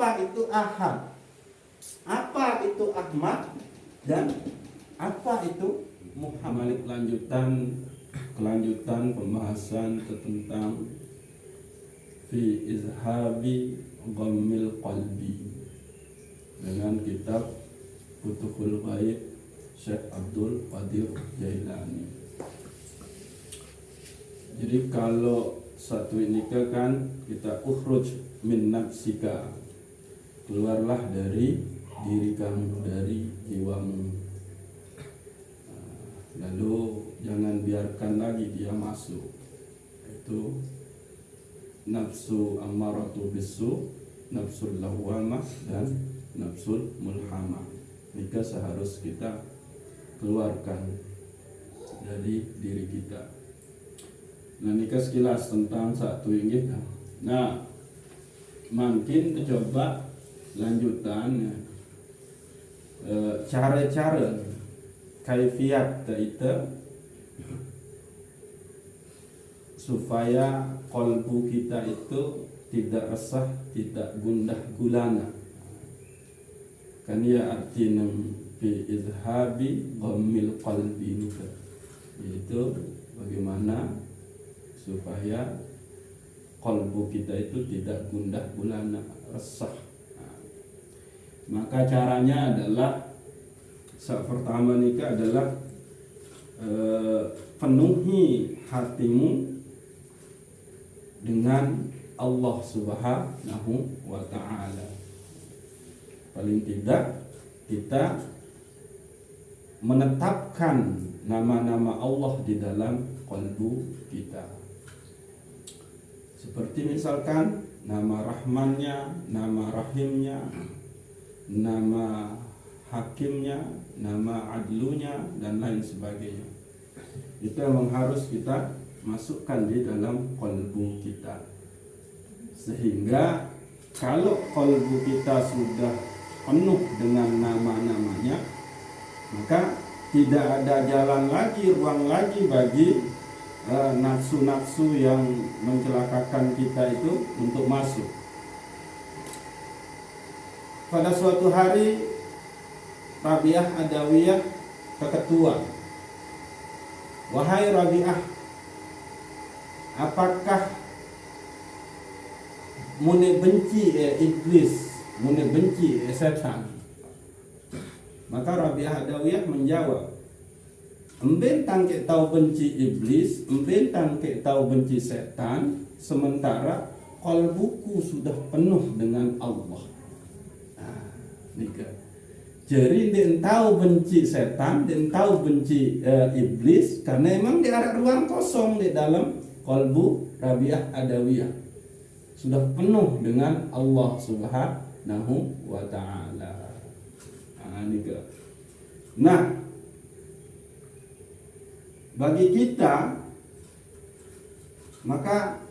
apa itu Ahad, apa itu Ahmad, dan apa itu Muhammad. Kelanjutan pembahasan tentang fi izhabi ghammil qalbi dengan kitab Futuhul Ghaib Syekh Abdul Qadir Jailani. Jadi kalau satu ini kan kita ukhruj min nafsika, keluarlah dari diri kamu, dari jiwamu. Lalu jangan biarkan lagi dia masuk. Itu nafsu ammaratu bisu, nafsul lawwamah, dan nafsul mulhamah. Maka seharus kita keluarkan dari diri kita. Nah, nikah sekilas tentang satu ini. Nah, mungkin coba lanjutannya, cara-cara kaifiat itu supaya kalbu kita itu tidak resah, tidak gundah gulana. Kan ya artinya fi izhabi ghammil qalbi itu, yaitu bagaimana supaya kalbu kita itu tidak gundah gulana, resah. Nah, maka caranya adalah pertama nikah adalah penuhi hatimu dengan Allah Subhanahu wa ta'ala. Paling tidak kita menetapkan nama-nama Allah di dalam kalbu kita. Seperti misalkan nama Rahmannya, nama Rahimnya, nama Hakimnya, nama Adlunya, dan lain sebagainya. Itu yang harus kita masukkan di dalam kalbu kita. Sehingga kalau kalbu kita sudah penuh dengan nama-namanya, maka tidak ada jalan lagi, ruang lagi bagi nafsu-nafsu yang mencelakakan kita itu untuk masuk. Pada suatu hari Rabi'ah Adawiyah keketua, wahai Rabi'ah, apakah mune benci iblis, mune benci setan? Maka Rabi'ah Adawiyah menjawab, emben tangke tahu benci iblis, emben tangke tahu benci setan, sementara kalbuku sudah penuh dengan Allah. Nah, nikah. Jadi dia tahu benci setan, dia tahu benci iblis, karena memang dia ada ruang kosong di dalam kalbu Rabi'ah Adawiyah. Sudah penuh dengan Allah Subhanahu wa ta'ala. Nah, bagi kita, maka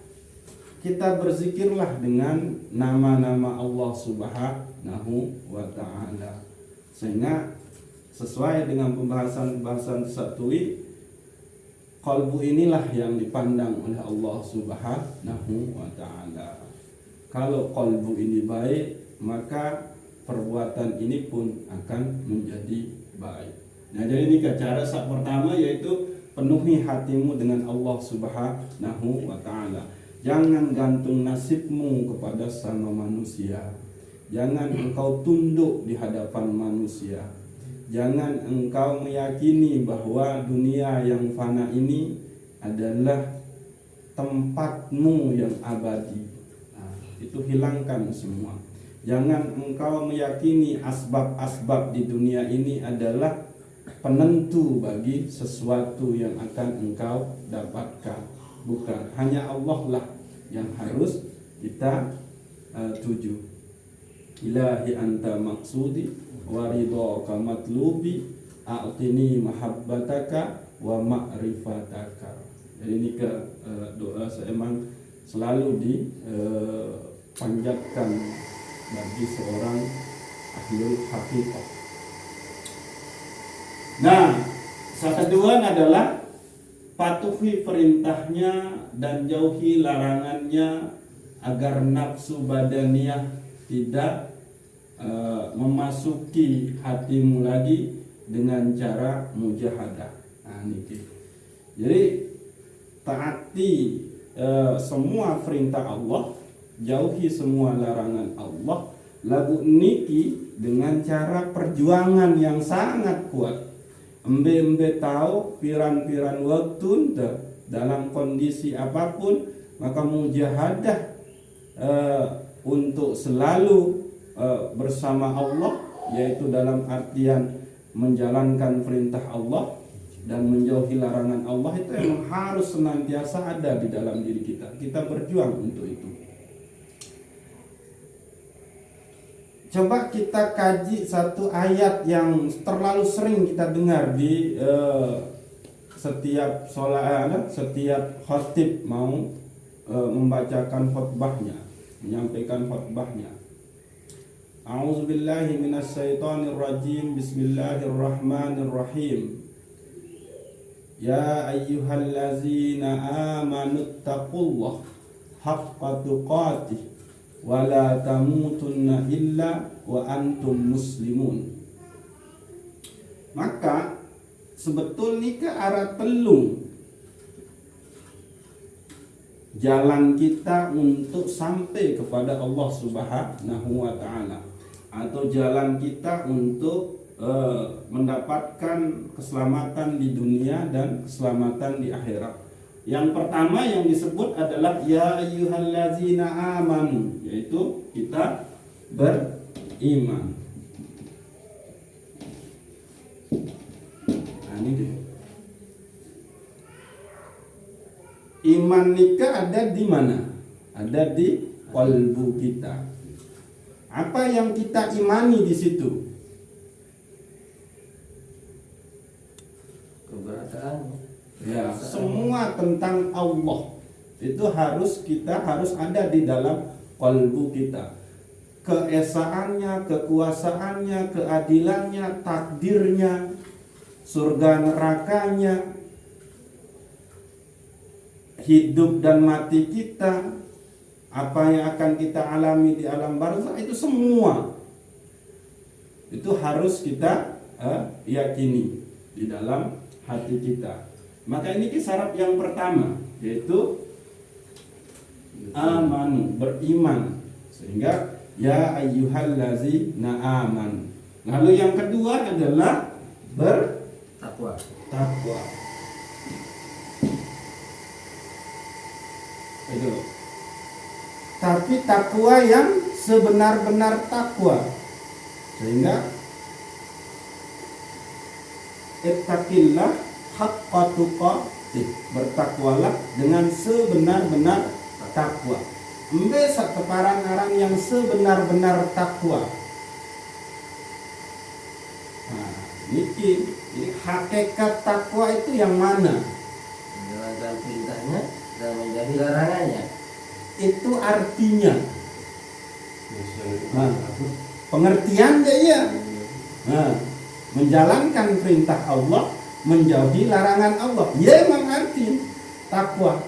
kita berzikirlah dengan nama-nama Allah Subhanahu wa ta'ala, sehingga sesuai dengan pembahasan satui, kalbu inilah yang dipandang oleh Allah Subhanahu wa ta'ala. Kalau kalbu ini baik, maka perbuatan ini pun akan menjadi baik. Nah, jadi ini cara pertama, yaitu penuhi hatimu dengan Allah Subhanahu wa ta'ala. Jangan gantung nasibmu kepada sama manusia. Jangan engkau tunduk di hadapan manusia. Jangan engkau meyakini bahwa dunia yang fana ini adalah tempatmu yang abadi. Nah, itu hilangkan semua. Jangan engkau meyakini asbab-asbab di dunia ini adalah penentu bagi sesuatu yang akan engkau dapatkan. Bukan, hanya Allah lah yang harus kita tuju. Ilahi anta maksudi wa ridhaka matlubi, a'tini mahabbataka wa ma'rifataka. Jadi ini doa saya memang selalu dipanjatkan bagi seorang ahlul haqiqah. Nah, yang kedua adalah patuhi perintahnya dan jauhi larangannya, agar nafsu badaniyah tidak memasuki hatimu lagi dengan cara mujahadah. Nah, niki. Jadi taati semua perintah Allah, jauhi semua larangan Allah. Lagu niki dengan cara perjuangan yang sangat kuat. Embe tahu piran-piran waktu dalam kondisi apapun, maka mujahadah untuk selalu bersama Allah, yaitu dalam artian menjalankan perintah Allah dan menjauhi larangan Allah, itu memang harus senantiasa ada di dalam diri kita. Kita berjuang untuk itu. Coba kita kaji satu ayat yang terlalu sering kita dengar di setiap sholat, setiap khatib mau membacakan khutbahnya, menyampaikan khutbahnya. A'udzubillahi minasyaitonirrajim. Bismillahirrahmanirrahim. Ya ayyuhallazina amanuttaqullaha haqqa tuqatih wa la tamutunna illa wa antum muslimun. Maka sebetulnya ke arah telung jalan kita untuk sampai kepada Allah Subhanahu wa taala, atau jalan kita untuk mendapatkan keselamatan di dunia dan keselamatan di akhirat. Yang pertama yang disebut adalah ya ayyuhallazina amanu, yaitu kita beriman. Nah, ini dia. Iman nikah ada di mana? Ada di qalbu kita. Apa yang kita imani di situ? Keberadaannya. Ya, semua tentang Allah itu harus ada di dalam qalbu kita. Keesaannya, kekuasaannya, keadilannya, takdirnya, surga nerakanya, hidup dan mati kita, apa yang akan kita alami di alam barzakh, itu semua itu harus kita yakini di dalam hati kita. Maka ini syarat yang pertama, yaitu amanu, beriman. Sehingga ya ayyuhallazina amanu. Lalu yang kedua adalah Takwa. Itu. Tapi takwa yang sebenar-benar takwa. Sehingga ittaqillah haqqa tuqatih, bertakwalah dengan sebenar-benar takwa. Embe sateparan orang yang sebenar-benar takwa. Nah, ini hakikat takwa itu yang mana? Menjalankan perintahnya dan menjauhi larangannya. Itu artinya. Nah, pengertian dia. Nah, menjalankan perintah Allah, menjauhi larangan Allah. Ya, memang arti takwa.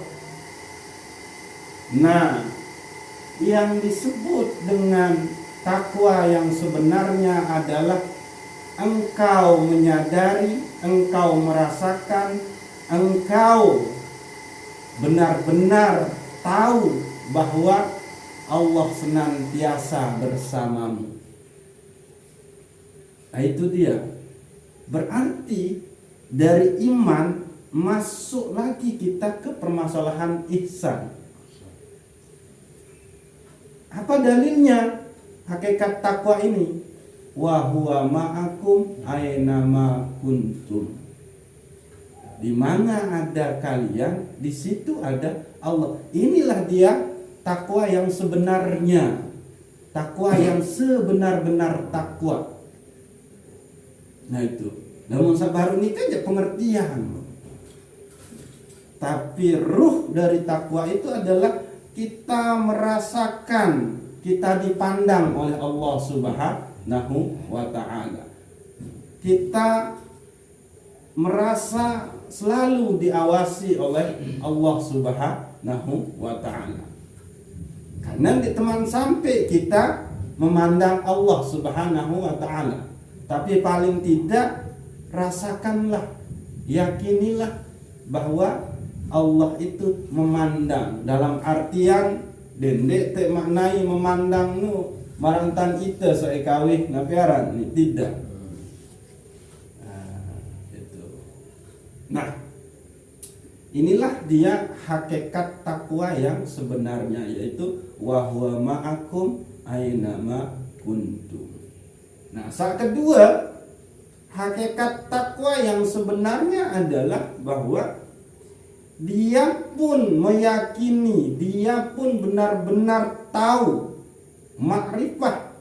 Nah, yang disebut dengan takwa yang sebenarnya adalah engkau menyadari, engkau merasakan, engkau benar-benar tahu bahwa Allah senantiasa bersamamu. Nah, itu dia. Berarti dari iman masuk lagi kita ke permasalahan ihsan. Apa dalilnya hakikat takwa ini? Wa huwa ma'akum aynama kuntum. Di mana ada kalian, di situ ada Allah. Inilah dia takwa yang sebenarnya. Takwa yang sebenar-benar takwa. Nah itu. Namun sabar ini kan pengertian. Tapi ruh dari takwa itu adalah kita merasakan, kita dipandang oleh Allah Subhanahu wa ta'ala. Kita merasa selalu diawasi oleh Allah Subhanahu wa ta'ala. Karena di teman sampai kita memandang Allah Subhanahu wa ta'ala. Tapi paling tidak rasakanlah, yakinilah bahwa Allah itu memandang, dalam artian dendek te maknai memandang nu marantan ite seekawih ngapiaran ni tidak. Nah, inilah dia hakikat takwa yang sebenarnya, yaitu wa huwa ma'akum ainama kuntum. Nah, saat kedua, hakikat takwa yang sebenarnya adalah bahwa dia pun meyakini, dia pun benar-benar tahu, makrifah,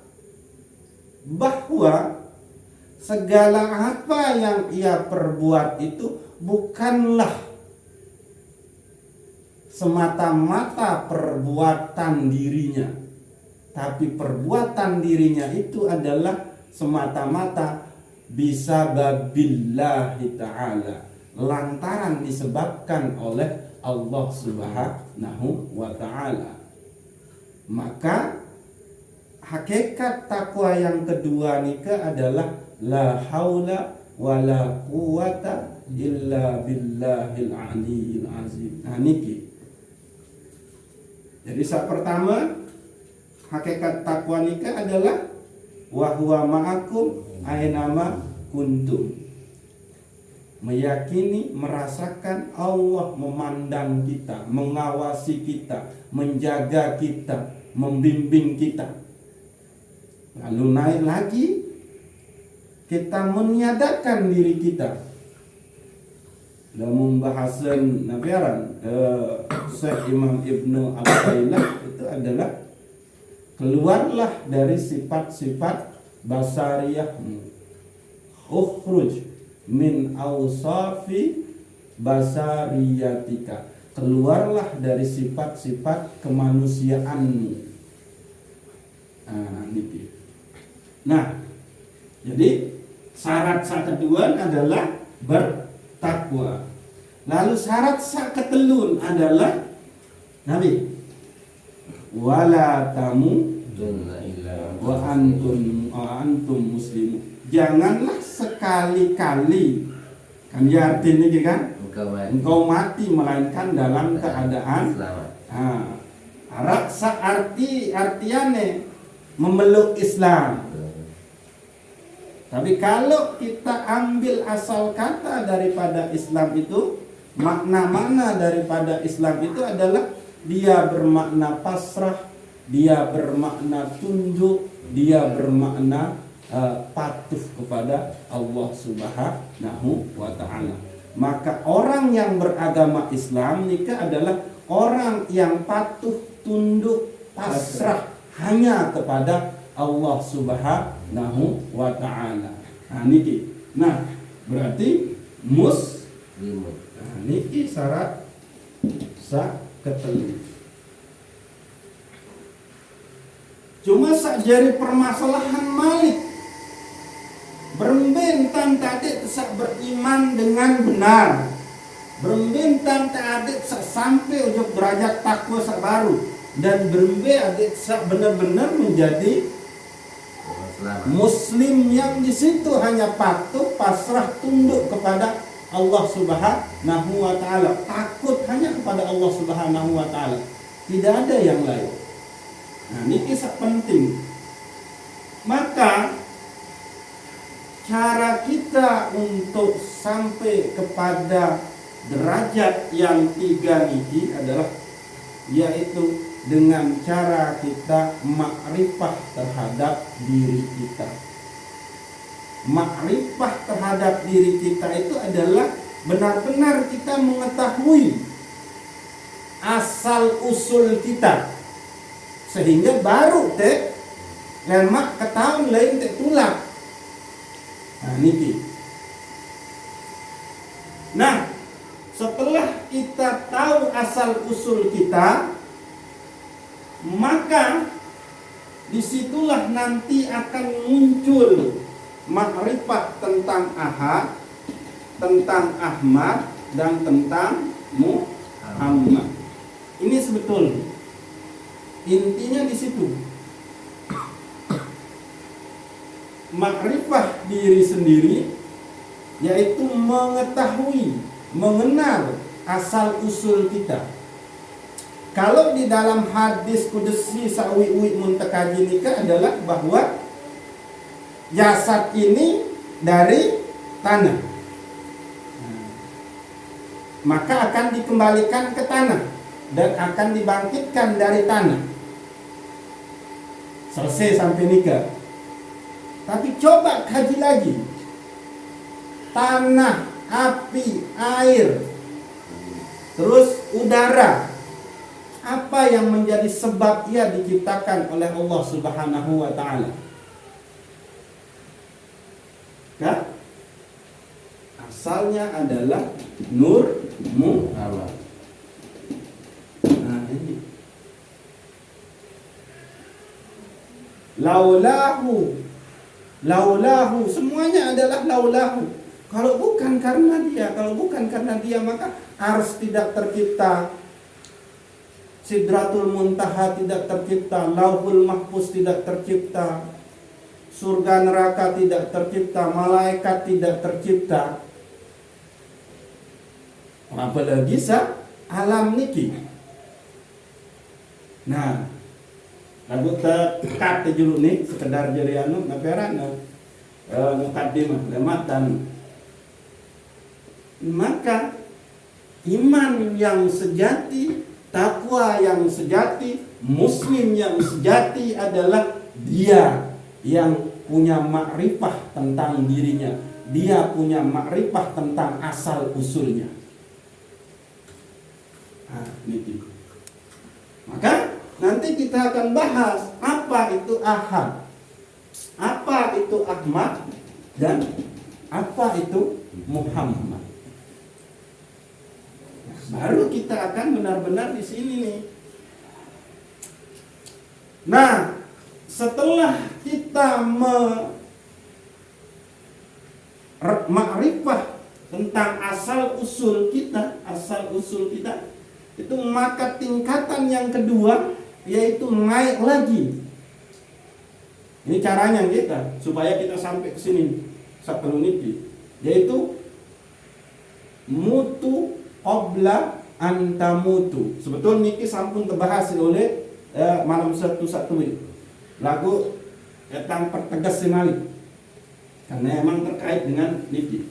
bahwa segala apa yang ia perbuat itu bukanlah semata-mata perbuatan dirinya, tapi perbuatan dirinya itu adalah semata-mata bisababillahi ta'ala, lantaran disebabkan oleh Allah Subhanahu wa ta'ala. Maka hakikat takwa yang kedua nikah adalah la haula wala quwata illa billahil aliyil azim. Nah niki. Jadi saat pertama hakikat takwa nikah adalah wa huwa ma'akum ainama kuntum. Meyakini, merasakan Allah memandang kita, mengawasi kita, menjaga kita, membimbing kita. Lalu naik lagi, kita meniadakan diri kita. Dalam bahasan nabiaran Syekh Imam Ibnu Al-Qaillah itu adalah keluarlah dari sifat-sifat basariyahmu, ukhruj min awsafi basariyatika, keluarlah dari sifat-sifat kemanusiaanmu. Nah, jadi syarat kedua adalah bertakwa. Lalu syarat ketelun adalah Nabi wala tamu wa antum muslimun. Janganlah sekali-kali, kan ya artinya kan, engkau mati melainkan dalam keadaan selamat. Raksa artiane memeluk Islam. Tapi kalau kita ambil asal kata daripada Islam itu, makna-makna daripada Islam itu adalah dia bermakna pasrah, dia bermakna tunduk, dia bermakna patuh kepada Allah Subhanahu wa ta'ala. Maka orang yang beragama Islam nikah adalah orang yang patuh, tunduk, pasrah hanya kepada Allah Subhanahu wa ta'ala. Nah niki. Nah, berarti muslim. Nah, niki syarat ketelu. Cuma sakjari permasalahan Malik berbentan tadi tesak beriman dengan benar, berbentan tadi tesak sampai ujung derajat takwa sak baru, dan berembe adik sak benar-benar menjadi muslim yang di situ hanya patuh, pasrah, tunduk kepada Allah Subhanahu wa ta'ala, takut hanya kepada Allah Subhanahu wa ta'ala, tidak ada yang lain. Nah ini kisah penting. Maka cara kita untuk sampai kepada derajat yang tiga ini adalah yaitu dengan cara kita makrifah terhadap diri kita. Makrifah terhadap diri kita itu adalah benar-benar kita mengetahui asal usul kita, sehingga baru lemak ketahuan lain tulak. Nah niki. Nah, setelah kita tahu asal usul kita, maka disitulah nanti akan muncul makrifat tentang Ahad, tentang Ahmad, dan tentang Muhammad. Ini sebetulnya intinya di situ. makrifah diri sendiri, yaitu mengetahui, mengenal asal usul kita. Kalau di dalam hadis kudusi sawi-wi muntakaji nikah adalah bahwa jasad ini dari tanah, maka akan dikembalikan ke tanah dan akan dibangkitkan dari tanah. Selesai sampai nikah. Tapi coba kaji lagi. Tanah, api, air, terus udara. Apa yang menjadi sebab ia diciptakan oleh Allah Subhanahu wa taala? Kan? Asalnya adalah nur Muhammad. Nah, ini. Laulahu, semuanya adalah laulahu. Kalau bukan karena dia, maka ars tidak tercipta, Sidratul Muntaha tidak tercipta, Lauhul Mahfuz tidak tercipta, surga neraka tidak tercipta, malaikat tidak tercipta. Apalagi alam niki. Nah, lagu tekat julu nih sekedar jadi anu ngaperan mukaddimah lematan. Maka iman yang sejati, takwa yang sejati, muslim yang sejati adalah dia yang punya makrifah tentang dirinya. Dia punya makrifah tentang asal usulnya. Nah, ini. Maka nanti kita akan bahas apa itu ahad, apa itu Ahmad, dan apa itu Muhammad. Baru kita akan benar-benar di sini nih. Nah, setelah kita makrifah tentang asal usul kita, itu maka tingkatan yang kedua yaitu naik lagi. Ini caranya kita supaya kita sampai ke sini satu niki, yaitu mutu qabla antamutu. Sebetulnya niki sampun terbahas oleh malam satu lagu tentang pertegas sinali, karena emang terkait dengan niki.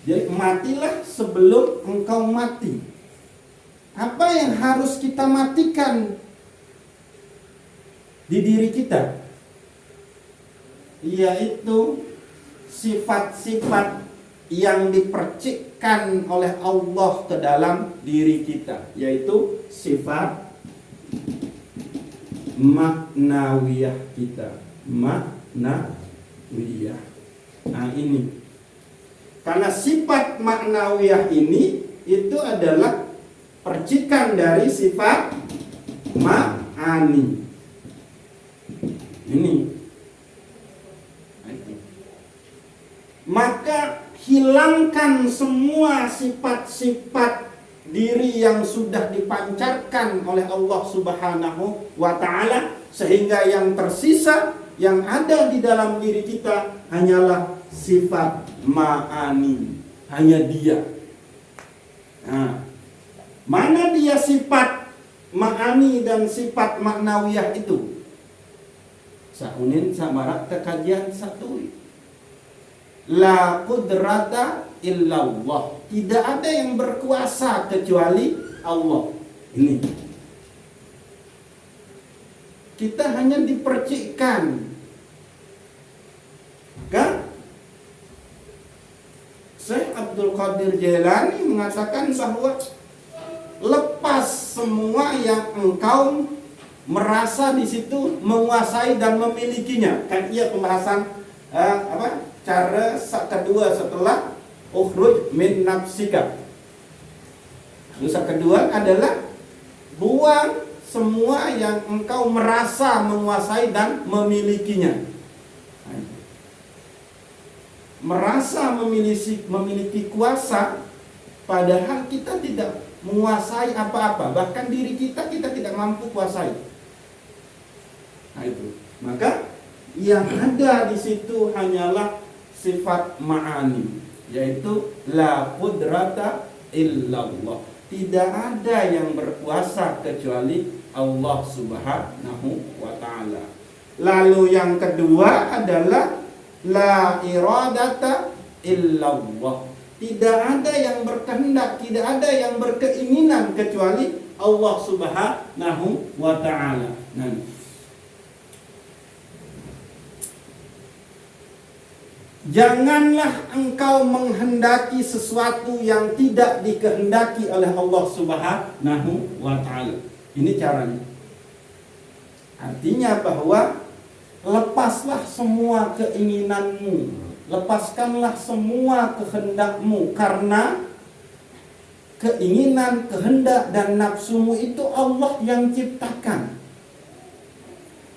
Jadi matilah sebelum engkau mati. Apa yang harus kita matikan di diri kita? Yaitu sifat-sifat yang dipercikkan oleh Allah ke dalam diri kita, yaitu sifat maknawiyah kita. Maknawiyah. Nah ini, karena sifat maknawiyah ini itu adalah percikan dari sifat ma'ani. Ini. Maka hilangkan semua sifat-sifat diri yang sudah dipancarkan oleh Allah Subhanahu wa taala, sehingga yang tersisa yang ada di dalam diri kita hanyalah sifat ma'ani, hanya dia. Nah, mana dia sifat ma'ani dan sifat maknawiyah itu? Saunin samarak kajian satu. La qudrata illallah. Tidak ada yang berkuasa kecuali Allah. Ini. Kita hanya dipercikkan. Maka Syekh Abdul Qadir Jailani mengatakan bahwa lepas semua yang engkau merasa di situ menguasai dan memilikinya. Kan ia pembahasan cara kedua setelah ukhruj min nafsika. Dosa kedua adalah buang semua yang engkau merasa menguasai dan memilikinya. Merasa memiliki kuasa, padahal kita tidak menguasai apa-apa, bahkan diri kita tidak mampu kuasai. Nah itu. Maka Yang ada di situ hanyalah sifat ma'ani, yaitu la qudrata illallah. Tidak ada yang berkuasa kecuali Allah Subhanahu wa ta'ala. Lalu yang kedua adalah la iradata illallah. Tidak ada yang berkehendak, tidak ada yang berkeinginan kecuali Allah Subhanahu wa ta'ala. Nah, janganlah engkau menghendaki sesuatu yang tidak dikehendaki oleh Allah Subhanahu wa ta'ala. Ini caranya. Artinya bahwa lepaslah semua keinginanmu, lepaskanlah semua kehendakmu, karena keinginan, kehendak dan nafsumu itu Allah yang ciptakan.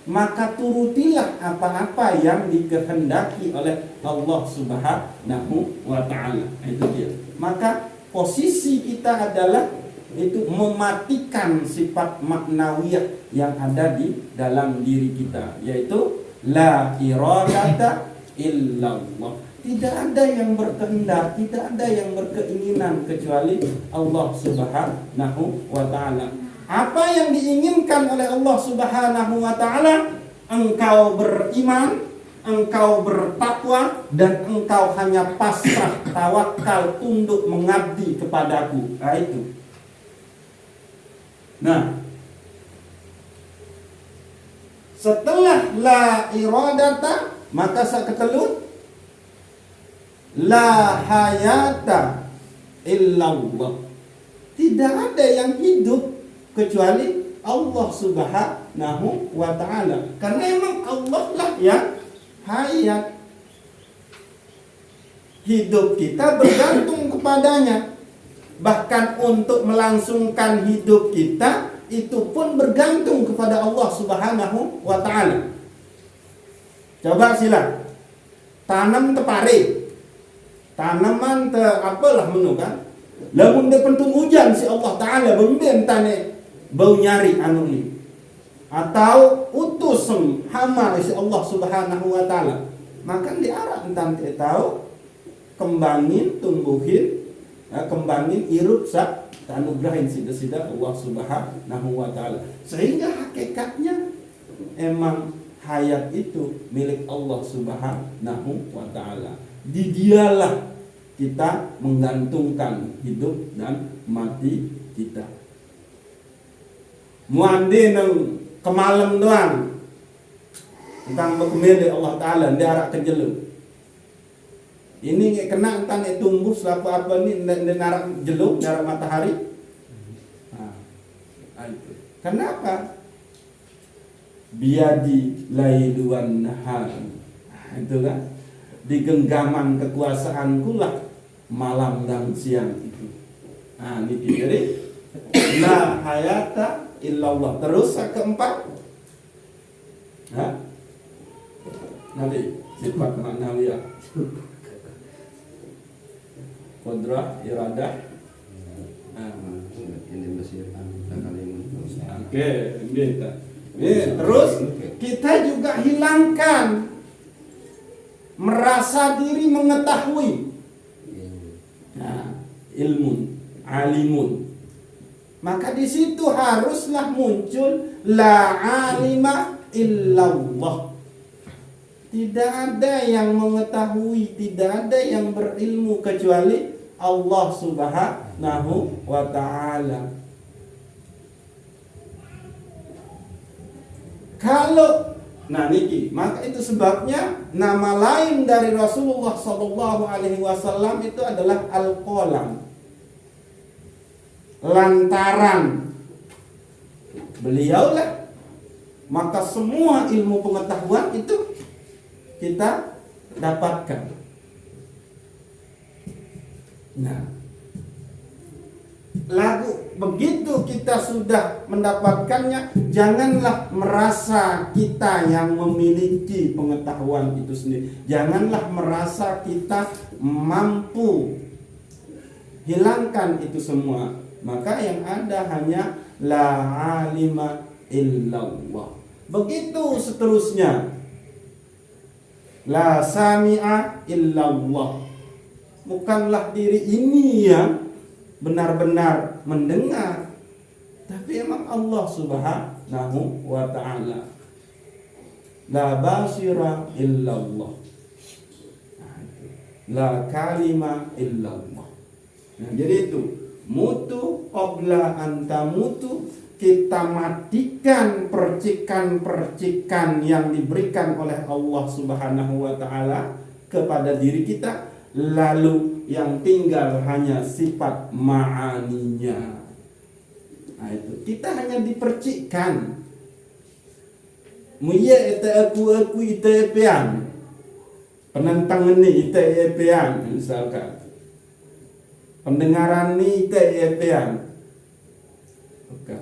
Maka turutilah apa-apa yang dikehendaki oleh Allah Subhanahu wa ta'ala. Itu dia. Maka posisi kita adalah itu mematikan sifat maknawiyah yang ada di dalam diri kita, yaitu la iradata illallah. Tidak ada yang berkehendak, tidak ada yang berkeinginan kecuali Allah Subhanahu wa ta'ala. Apa yang diinginkan oleh Allah Subhanahu wa ta'ala? Engkau beriman, engkau bertakwa, dan engkau hanya pasrah, tawakal, tunduk, mengabdi kepadaku. Nah, itu. Nah, setelah la iradata, maka saketelut la hayata illallah. Tidak ada yang hidup kecuali Allah Subhanahu wa ta'ala. Karena emang Allah lah yang hayat. Hidup kita bergantung kepadanya. Bahkan untuk melangsungkan hidup kita itu pun bergantung kepada Allah Subhanahu wa ta'ala. Coba sila tanam tepare, tanaman te apalah menu kan. Lamun de pentun hujan si Allah ta'ala bemben tane bau nyari anu ni, atau utus hama si Allah Subhanahu wa ta'ala, maka diarah entan te tahu kembangin, tumbuhin, kembangin, irup sak anugrahin sida-sida Allah Subhanahu wa ta'ala. Sehingga hakikatnya emang hayat itu milik Allah Subhanahu wa ta'ala. Di dialah kita menggantungkan hidup dan mati kita. Muandi nang kemalem doang tentang berkemil Allah ta'ala diarak kejeluk. Ini nggak kena entan tumbuh selaku apa ni narak jeluk, narak matahari. Nah, itu. Kenapa? Biadi lailu wan nahar. Itu kan. Di genggaman kekuasaanku lah malam dan siang itu. Nah, ini jadi la hayata illallah. Terus yang keempat, nanti sifat maknawiyah. Qudrah, iradah. Oke, ini terus kita juga hilangkan merasa diri mengetahui. Nah, ilmun, alimun. Maka di situ haruslah muncul la alima illallah. Tidak ada yang mengetahui, tidak ada yang berilmu kecuali Allah Subhanahu wa ta'ala. Kalau niki, maka itu sebabnya nama lain dari Rasulullah sallallahu alaihi wasallam itu adalah Al-Qalam. Lantaran beliaulah maka semua ilmu pengetahuan itu kita dapatkan. Nah, lalu begitu kita sudah mendapatkannya, janganlah merasa kita yang memiliki pengetahuan itu sendiri. Janganlah merasa kita mampu hilangkan itu semua. Maka yang ada hanya la alima illallah. Begitu seterusnya. La sami'a illallah. Bukanlah diri ini yang benar-benar mendengar, tapi emang Allah Subhanahu wa ta'ala. La basira illallah. La kalima illallah. Nah, jadi itu mutu qabla anta mutu, kita matikan percikan-percikan yang diberikan oleh Allah Subhanahu wa ta'ala kepada diri kita, lalu yang tinggal hanya sifat ma'aninya. Nah, itu kita hanya dipercikkan. Muya ita aku ita epean. Penentang ini ita epean misalkan. Pendengaran ini ita epean. Oke.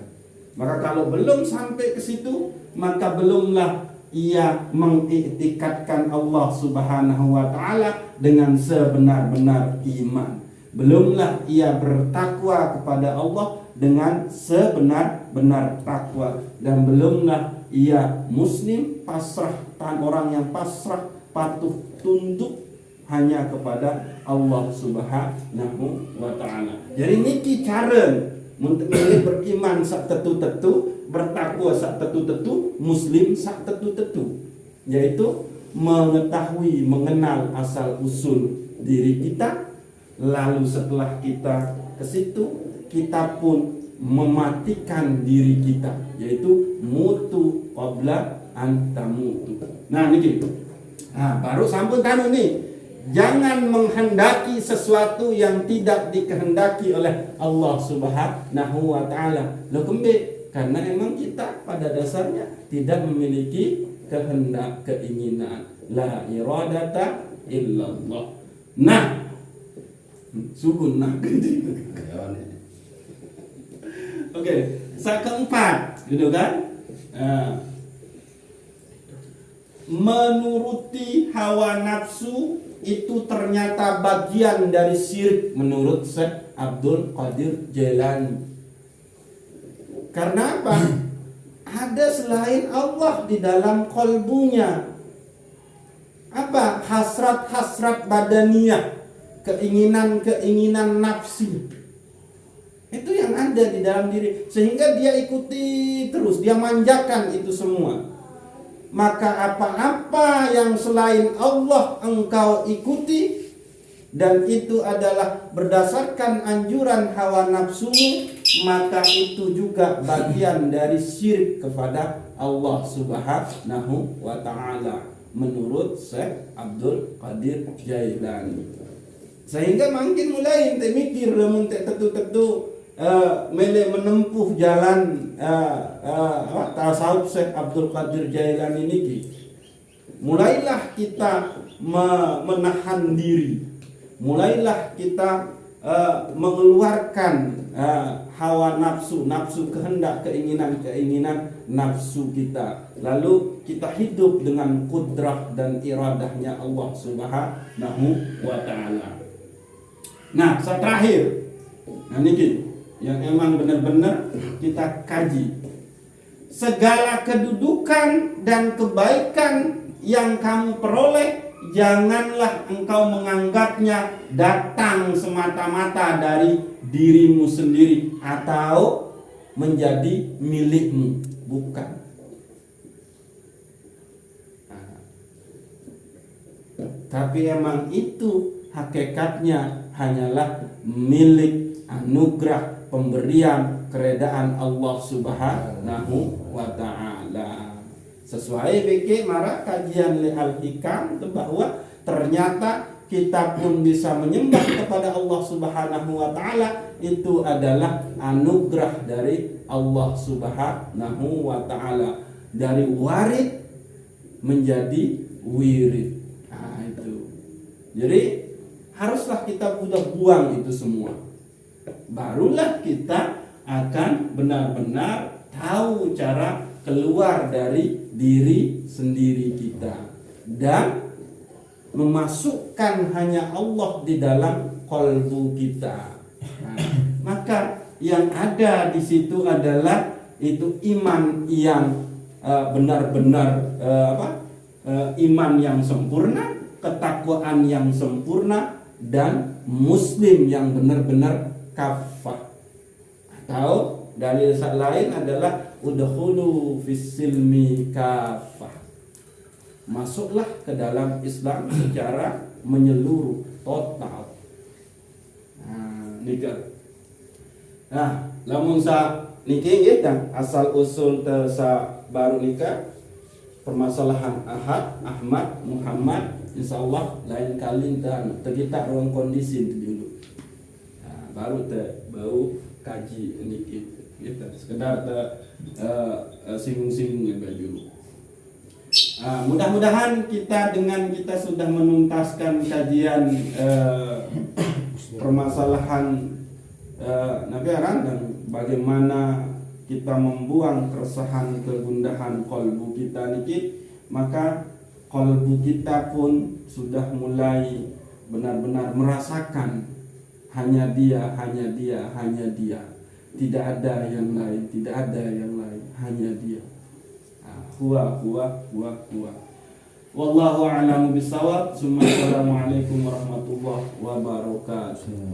Maka kalau belum sampai ke situ, maka belumlah ia mengiktikadkan Allah Subhanahu wa ta'ala dengan sebenar-benar iman. Belumlah ia bertakwa kepada Allah dengan sebenar-benar takwa, dan belumlah ia muslim pasrah, orang yang pasrah patuh tunduk hanya kepada Allah Subhanahu wa ta'ala. Jadi niki cara untuk beriman sak tetu-tetu, bertakwa sak tetu-tetu, muslim sak tetu-tetu, yaitu mengetahui, mengenal asal usul diri kita. Lalu setelah kita ke situ, kita pun mematikan diri kita, yaitu mutu qabla an tamutu. Nah niki. Nah, baru sampun tanu nih. Jangan menghendaki sesuatu yang tidak dikehendaki oleh Allah Subhanahu wa ta'ala. Loh kembe, karena emang kita pada dasarnya tidak memiliki kehendak, keinginan. La iradata illallah. Nah, sukun nah. Oke, sak keempat, gitu kan? Menuruti hawa nafsu itu ternyata bagian dari syirik menurut Syekh Abdul Qadir Jailani. Karena apa? Ada selain Allah di dalam kolbunya. Apa? Hasrat-hasrat badaniyah, keinginan-keinginan nafsi. Itu yang ada di dalam diri, sehingga dia ikuti terus, dia manjakan itu semua. Maka apa-apa yang selain Allah engkau ikuti, dan itu adalah berdasarkan anjuran hawa nafsumu, maka itu juga bagian dari syirik kepada Allah Subhanahu wa ta'ala menurut Syekh Abdul Qadir Jailani. Sehingga makin mulai ente mikir lemun tetu-tetu menempuh jalan tasawuf Syekh Abdul Qadir Jailani niki. Mulailah kita menahan diri. Mulailah kita mengeluarkan hawa nafsu, kehendak, keinginan nafsu kita. Lalu kita hidup dengan kudrah dan iradahnya Allah Subhanahu wa ta'ala. Nah, terakhir. Nah niki yang emang benar-benar kita kaji. Segala kedudukan dan kebaikan yang kamu peroleh, janganlah engkau menganggapnya datang semata-mata dari dirimu sendiri atau menjadi milikmu. Bukan. Tapi emang itu hakikatnya hanyalah milik, anugerah, pemberian, keredaan Allah Subhanahu wa ta'ala. Sesuai BK marah kajian Al-Hikam bahwa ternyata kita pun bisa menyembah kepada Allah Subhanahu wa ta'ala. Itu adalah anugerah dari Allah Subhanahu wa ta'ala. Dari warid menjadi wirid. Nah itu. Jadi haruslah kita udah buang itu semua. Barulah kita akan benar-benar tahu cara keluar dari diri sendiri kita dan memasukkan hanya Allah di dalam kalbu kita. Nah, maka yang ada di situ adalah itu iman yang benar-benar iman yang sempurna, ketakwaan yang sempurna, dan muslim yang benar-benar kafah. Atau dalil lain adalah udkhulu fis silmi kafah. Masuklah ke dalam Islam secara menyeluruh, total. Nah, lamun sa niki nggih tang asal usul sa baru nikah permasalahan Ahad, Ahmad, Muhammad, insyaallah lain kali kita ruang kondisi dulu. Nah, baru bau kaji niki kita sekedar singgung-singgung dulu. Mudah-mudahan kita sudah menuntaskan kajian permasalahan Nabi Aran dan bagaimana kita membuang keresahan, kegundahan kolbu kita niki, maka kolbu kita pun sudah mulai benar-benar merasakan hanya dia, hanya dia, hanya dia, tidak ada yang lain, tidak ada yang lain, hanya dia. Huwa. Wallahu a'lamu bissawab. Assalamualaikum warahmatullahi wabarakatuh.